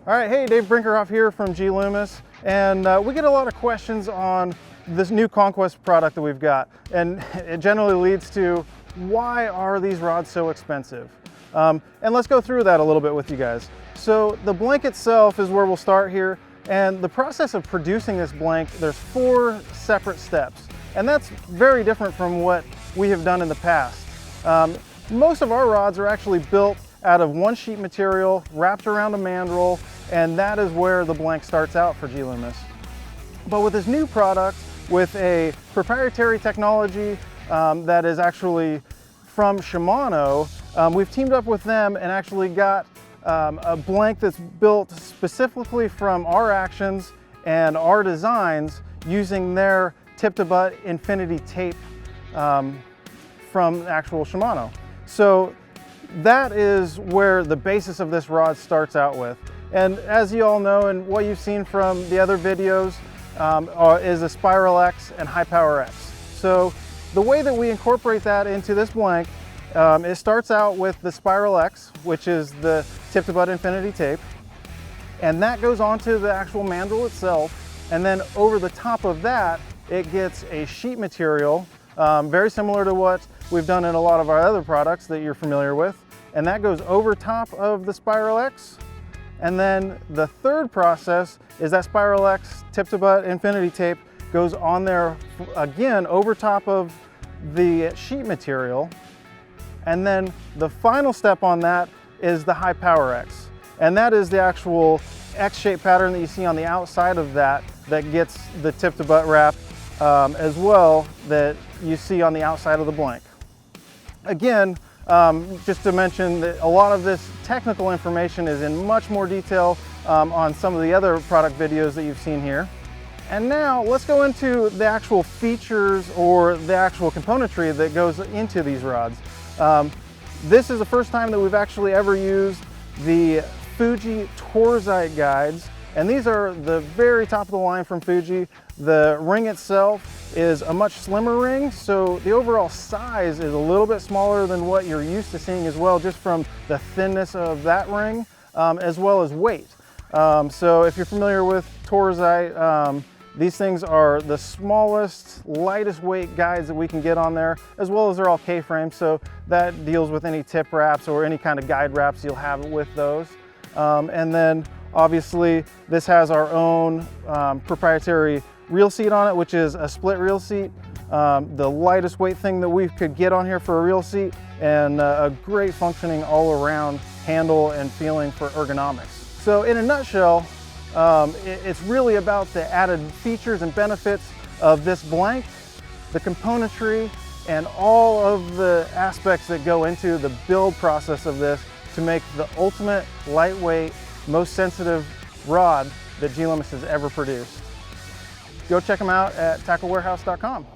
All right, hey, Dave Brinkerhoff here from G Loomis, and we get a lot of questions on this new Conquest product that we've got, and it generally leads to, why are these rods so expensive? And let's go through that a little bit with you guys. So the blank itself is where we'll start here, and the process of producing this blank, there's 4 separate steps, and that's very different from what we have done in the past. Most of our rods are actually built out of one sheet material wrapped around a mandrel, and that is where the blank starts out for G Loomis. But with this new product, with a proprietary technology that is actually from Shimano, we've teamed up with them and actually got a blank that's built specifically from our actions and our designs using their tip-to-butt infinity tape from actual Shimano. So that is where the basis of this rod starts out with. And as you all know, and what you've seen from the other videos, is a Spiral-X and High Power X. So the way that we incorporate that into this blank, it starts out with the Spiral-X, which is the tip-to-butt infinity tape, and that goes onto the actual mandrel itself, and then over the top of that, it gets a sheet material, very similar to what we've done in a lot of our other products that you're familiar with, and that goes over top of the Spiral-X. And then the third process is that Spiral-X tip-to-butt infinity tape goes on there again over top of the sheet material. And then the final step on that is the High Power X. And that is the actual X-shaped pattern that you see on the outside of that gets the tip-to-butt wrap as well that you see on the outside of the blank. Again, just to mention that a lot of this technical information is in much more detail on some of the other product videos that you've seen here. And now let's go into the actual features or the actual componentry that goes into these rods. This is the first time that we've actually ever used the Fuji Torzite guides, and these are the very top of the line from Fuji. The ring itself is a much slimmer ring, so the overall size is a little bit smaller than what you're used to seeing as well, just from the thinness of that ring, as well as weight. So if you're familiar with Torzite, these things are the smallest, lightest weight guides that we can get on there, as well as they're all K-frame, so that deals with any tip wraps or any kind of guide wraps you'll have with those. And then obviously this has our own proprietary reel seat on it, which is a split reel seat, the lightest weight thing that we could get on here for a reel seat, and a great functioning all around handle and feeling for ergonomics. So in a nutshell, it's really about the added features and benefits of this blank, the componentry, and all of the aspects that go into the build process of this to make the ultimate lightweight, most sensitive rod that G Loomis has ever produced. Go check them out at tacklewarehouse.com.